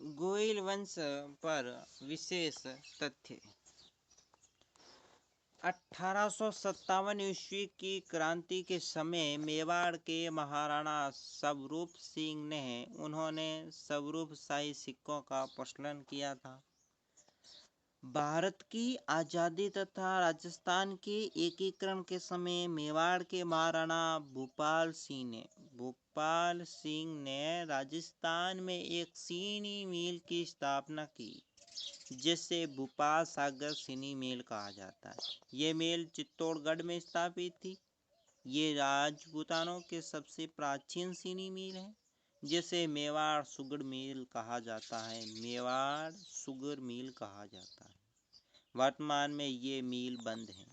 गोइल वंश पर विशेष तथ्य। 1857 ईस्वी की क्रांति के समय मेवाड़ के महाराणा स्वरूप सिंह ने उन्होंने स्वरूप शाही सिक्कों का प्रचलन किया था। भारत की आज़ादी तथा राजस्थान के एकीकरण के समय मेवाड़ के महाराणा भूपाल सिंह ने राजस्थान में एक चीनी मिल की स्थापना की, जिसे भूपाल सागर चीनी मिल कहा जाता है। ये मिल चित्तौड़गढ़ में स्थापित थी। ये राजपूतानों के सबसे प्राचीन चीनी मिल है, जिसे मेवाड़ सुगर मिल कहा जाता है। वर्तमान में ये मिल बंद है।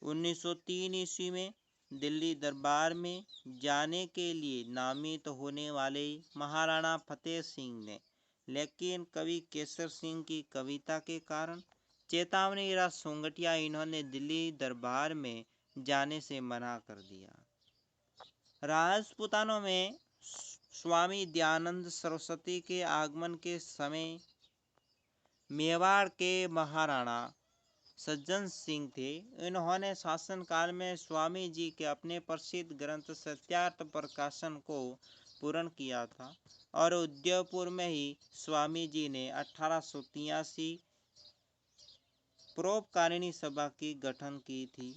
1903 ईस्वी में दिल्ली दरबार में जाने के लिए नामित होने वाले महाराणा फतेह सिंह ने, लेकिन कवि केसर सिंह की कविता के कारण चेतावनी राज सोंगटिया इन्होंने दिल्ली दरबार में जाने से मना कर दिया। राजपूतानों में स्वामी दयानंद सरस्वती के आगमन के समय मेवाड़ के महाराणा सज्जन सिंह थे। इन्होंने शासनकाल में स्वामी जी के अपने प्रसिद्ध ग्रंथ सत्यार्थ प्रकाशन को पूर्ण किया था और उदयपुर में ही स्वामी जी ने 1883 परोपकारिणी सभा की गठन की थी।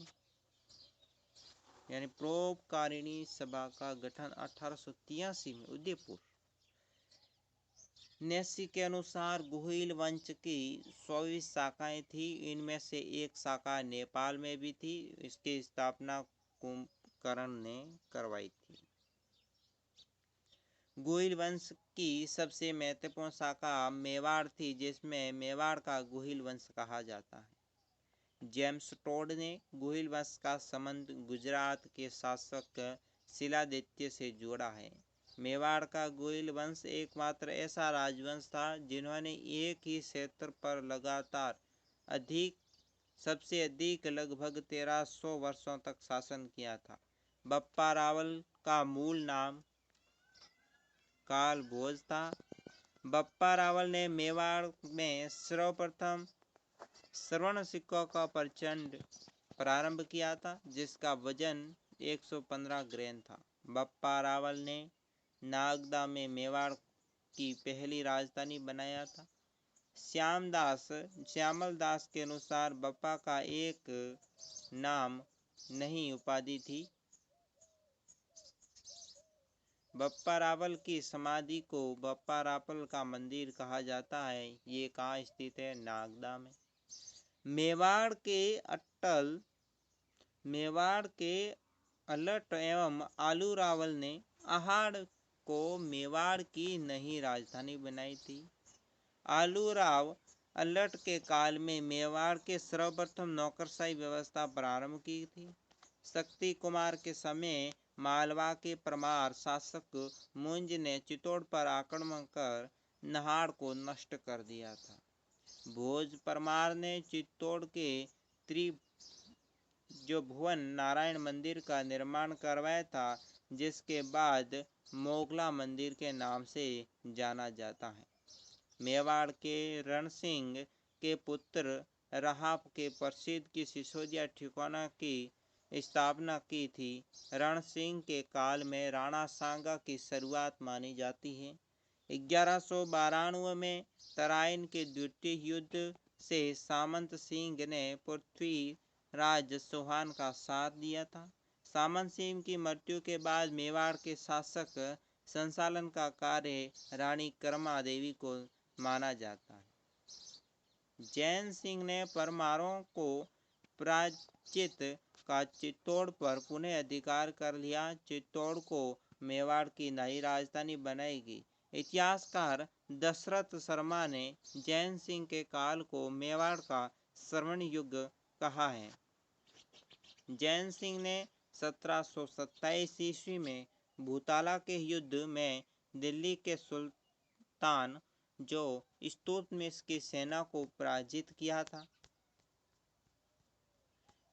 यानी परोपकारिणी सभा का गठन 1883 में उदयपुर। नेसी के अनुसार गोहिल वंश की 24 शाखाएं थी। इनमें से एक शाखा नेपाल में भी थी। इसकी स्थापना कुंभकर्ण ने करवाई थी। गोहिल वंश की सबसे महत्वपूर्ण शाखा मेवाड़ थी, जिसमें मेवाड़ का गोहिल वंश कहा जाता है। जेम्स टोड ने गोहिल वंश का संबंध गुजरात के शासक शिलादित्य से जोड़ा है। मेवाड़ का गोहिल वंश एकमात्र ऐसा राजवंश था जिन्होंने एक ही क्षेत्र पर लगातार सबसे अधिक लगभग 1300 वर्षों तक शासन किया था। बप्पा रावल का मूल नाम कालभोज था। बप्पा रावल ने मेवाड़ में सर्वप्रथम स्वर्ण सिक्कों का प्रचलन प्रारंभ किया था, जिसका वजन 115 ग्राम था। बप्पा रावल ने नागदा में मेवाड़ की पहली राजधानी बनाया था। श्यामल दास के अनुसार बप्पा का एक नाम नहीं उपाधि थी। बप्पा रावल की समाधि को बप्पा रावल का मंदिर कहा जाता है। ये कहाँ स्थित है? नागदा में। मेवाड़ के अलट एवं आलू रावल ने अहाड़ को मेवाड़ की नई राजधानी बनाई थी। आलू राव अलट के काल में मेवाड़ के सर्वप्रथम नौकरशाही व्यवस्था प्रारंभ की थी। शक्ति कुमार के समय मालवा के परमार शासक मुंज ने चित्तौड़ पर आक्रमण कर नहाड़ को नष्ट कर दिया था। भोज परमार ने चित्तौड़ के भुवन नारायण मंदिर का निर्माण करवाया था, जिसके बाद मोगला मंदिर के नाम से जाना जाता है। मेवाड़ के रणसिंह के पुत्र रहाप के प्रसिद्ध की सिसोदिया ठिकाना की स्थापना की थी। रणसिंह के काल में राणा सांगा की शुरुआत मानी जाती है। 1192 में तराइन के द्वितीय युद्ध से सामंत सिंह ने पृथ्वीराज चौहान का साथ दिया था। सामंत सिंह की मृत्यु के बाद मेवाड़ के शासक संचालन का कार्य रानी कर्मा देवी को माना जाता है। जैन सिंह ने परमारों को पराजित का चित्तौड़ पर पुनः अधिकार कर लिया। चित्तौड़ को मेवाड़ की नई राजधानी बनाएगी। इतिहासकार दशरथ शर्मा ने जैन सिंह के काल को मेवाड़ का स्वर्ण युग कहा है। जैन सिंह ने 1727 ईस्वी में भूताला के युद्ध में दिल्ली के सुल्तान जो इल्तुतमिश की सेना को पराजित किया था।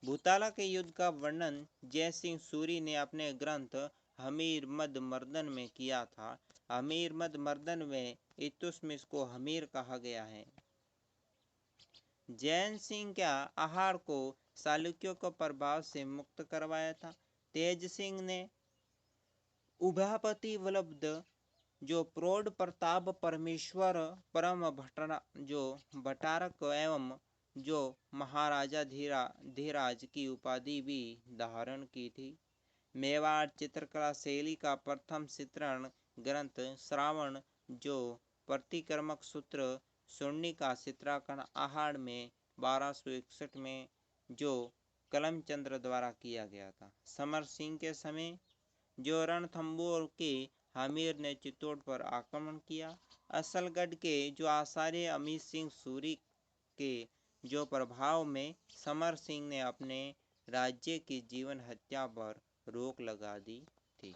भूताला के युद्ध का वर्णन जय सिंह सूरी ने अपने ग्रंथ हमीर मद मर्दन में किया था। हमीर मद मर्दन में इल्तुतमिश को हमीर कहा गया है। जैन सिंह क्या आहार को चालुक्यों के प्रभाव से मुक्त करवाया था। तेज सिंह ने उभापति वल्लभ जो प्रौढ़ प्रताप परमेश्वर परम जो भट्टारक एवं जो महाराजा धीराज की उपाधि भी धारण की थी। मेवाड़ चित्रकला शैली का प्रथम चित्रण ग्रंथ श्रावण जो प्रतिक्रमक सूत्र सुन्नी का चित्रांकन आहाड़ में 1261 में जो कलमचंद्र द्वारा किया गया था। समर सिंह के समय जो रणथंबोर के हमीर ने चित्तौड़ पर आक्रमण किया। असलगढ़ के जो आचार्य अमित सिंह सूरी के जो प्रभाव में समर सिंह ने अपने राज्य की जीवन हत्या पर रोक लगा दी थी।